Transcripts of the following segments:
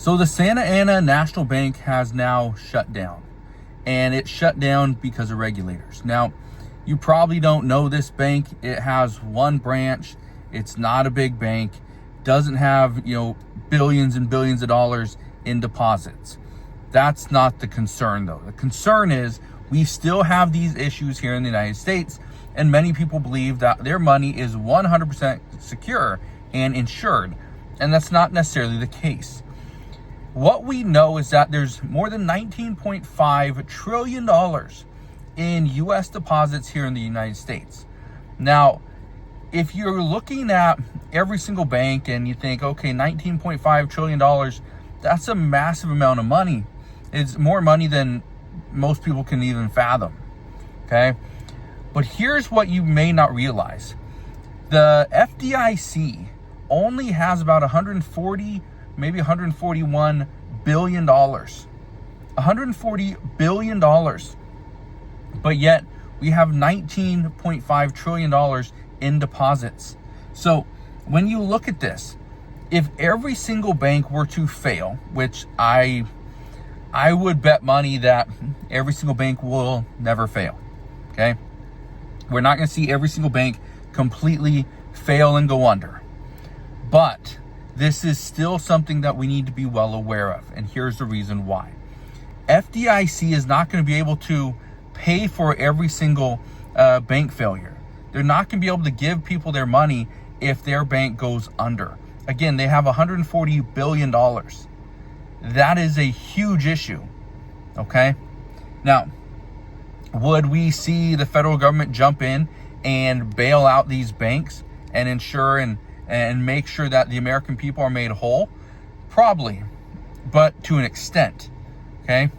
So the Santa Ana National Bank has now shut down, and it shut down because of regulators. Now, you probably don't know this bank. It has one branch. It's not a big bank. Doesn't have, billions and billions of dollars in deposits. That's not the concern though. The concern is we still have these issues here in the United States, and many people believe that their money is 100% secure and insured, and that's not necessarily the case. What we know is that there's more than $19.5 trillion in U.S. deposits here in the United States. Now, if you're looking at every single bank and you think, okay, $19.5 trillion, that's a massive amount of money. It's more money than most people can even fathom, okay? But here's what you may not realize. The FDIC only has about 140, maybe $141 billion. $140 billion. But yet we have $19.5 trillion in deposits. So when you look at this, if every single bank were to fail, which I would bet money that every single bank will never fail, okay? We're not going to see every single bank completely fail and go under. But this is still something that we need to be well aware of. And here's the reason why. FDIC is not going to be able to pay for every single bank failure. They're not going to be able to give people their money if their bank goes under. Again, they have $140 billion. That is a huge issue, okay? Now, would we see the federal government jump in and bail out these banks and ensure and make sure that the American people are made whole? Probably, but to an extent, okay?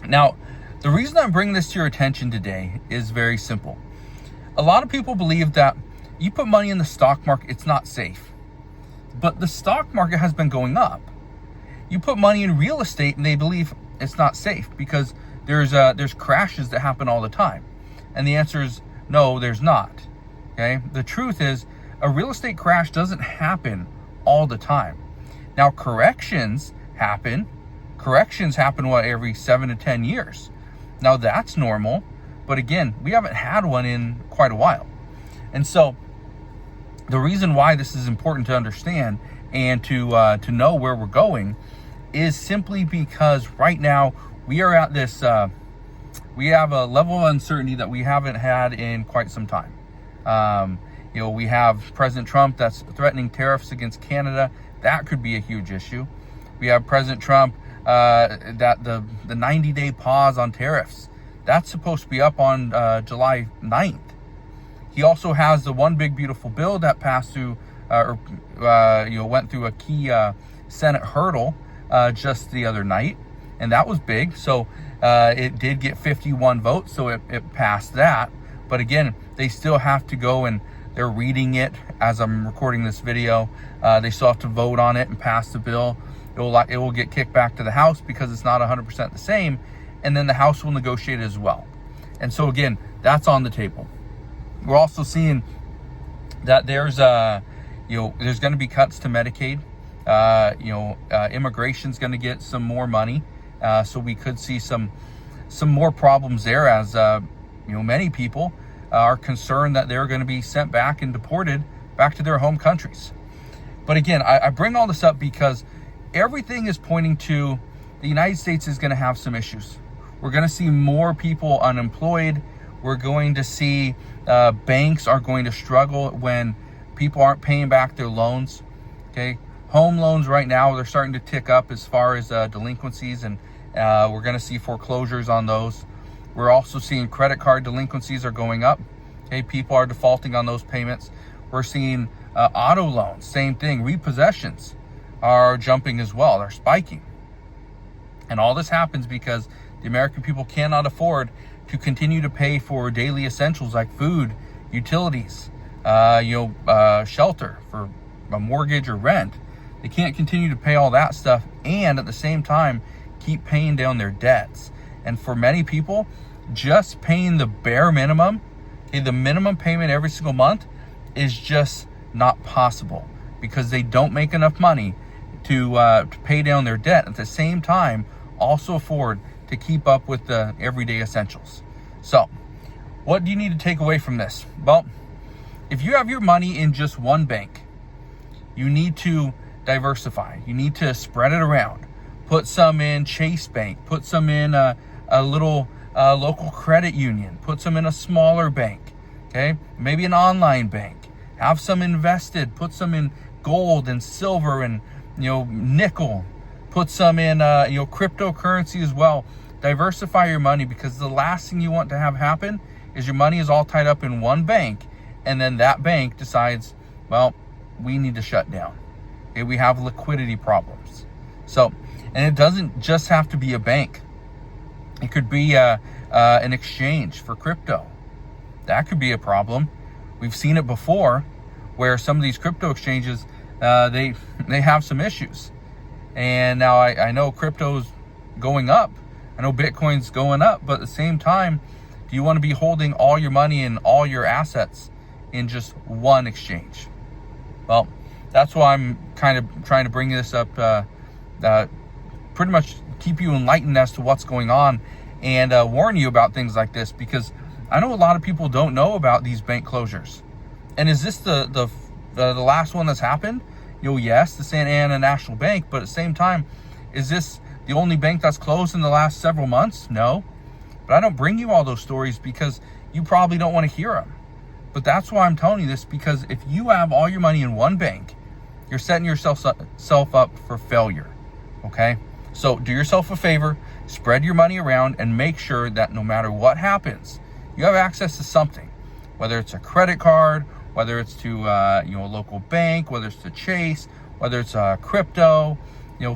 Now, the reason I'm bringing this to your attention today is very simple. A lot of people believe that you put money in the stock market, it's not safe. But the stock market has been going up. You put money in real estate and they believe it's not safe because there's crashes that happen all the time. And the answer is no, there's not. Okay? The truth is a real estate crash doesn't happen all the time. Now, corrections happen. Corrections happen, every 7 to 10 years. Now, that's normal. But again, we haven't had one in quite a while. And so the reason why this is important to understand and to know where we're going is simply because right now we are at this, we have a level of uncertainty that we haven't had in quite some time. We have President Trump that's threatening tariffs against Canada. That could be a huge issue. We have President Trump that the 90-day pause on tariffs. That's supposed to be up on July 9th. He also has the one big beautiful bill that passed through, went through a key Senate hurdle just the other night, and that was big. So it did get 51 votes, so it passed that. But again, they still have to go and they're reading it as I'm recording this video. They still have to vote on it and pass the bill. It will get kicked back to the House because it's not 100% the same, and then the House will negotiate as well. And so again, that's on the table. We're also seeing that there's going to be cuts to Medicaid. Immigration's going to get some more money, so we could see some more problems there, as many people are concerned that they're going to be sent back and deported back to their home countries. But again, I bring all this up because everything is pointing to the United States is going to have some issues. We're going to see more people unemployed. We're going to see banks are going to struggle when people aren't paying back their loans. Okay, home loans right now, they're starting to tick up as far as delinquencies, and we're going to see foreclosures on those. We're also seeing credit card delinquencies are going up. Okay, people are defaulting on those payments. We're seeing auto loans, same thing. Repossessions are jumping as well. They're spiking. And all this happens because the American people cannot afford to continue to pay for daily essentials like food, utilities, shelter, for a mortgage or rent. They can't continue to pay all that stuff and at the same time keep paying down their debts. And for many people, just paying the bare minimum, the minimum payment every single month, is just not possible because they don't make enough money to pay down their debt, at the same time also afford to keep up with the everyday essentials. So what do you need to take away from this? Well, if you have your money in just one bank, you need to diversify. You need to spread it around. Put some in Chase Bank, put some in a little local credit union, put some in a smaller bank, okay? Maybe an online bank. Have some invested, put some in gold and silver and nickel. Put some in cryptocurrency as well. Diversify your money, because the last thing you want to have happen is your money is all tied up in one bank, and then that bank decides, well, we need to shut down. Okay, we have liquidity problems. So, and it doesn't just have to be a bank. It could be an exchange for crypto. That could be a problem. We've seen it before, where some of these crypto exchanges, they have some issues. And now I know crypto's going up. I know Bitcoin's going up, but at the same time, do you want to be holding all your money and all your assets in just one exchange? Well, that's why I'm kind of trying to bring this up, pretty much keep you enlightened as to what's going on, and warn you about things like this, because I know a lot of people don't know about these bank closures. And is this the last one that's happened? Yes, the Santa Ana National Bank, but at the same time, is this the only bank that's closed in the last several months? No. But I don't bring you all those stories because you probably don't want to hear them. But that's why I'm telling you this, because if you have all your money in one bank, you're setting yourself up for failure, okay? So do yourself a favor, spread your money around, and make sure that no matter what happens, you have access to something, whether it's a credit card, whether it's to a local bank, whether it's to Chase, whether it's crypto,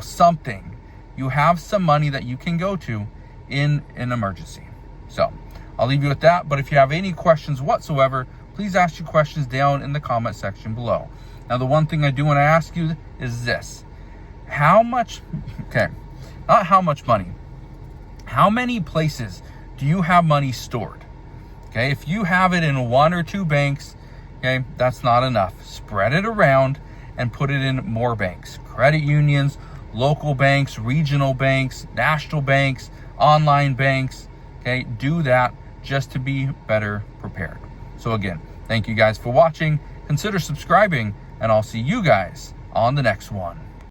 something. You have some money that you can go to in an emergency. So I'll leave you with that. But if you have any questions whatsoever, please ask your questions down in the comment section below. Now, the one thing I do want to ask you is this. How much, okay, not how much money, how many places do you have money stored? Okay, if you have it in one or two banks, okay, that's not enough. Spread it around and put it in more banks. Credit unions, local banks, regional banks, national banks, online banks. Okay, do that just to be better prepared. So again, thank you guys for watching. Consider subscribing, and I'll see you guys on the next one.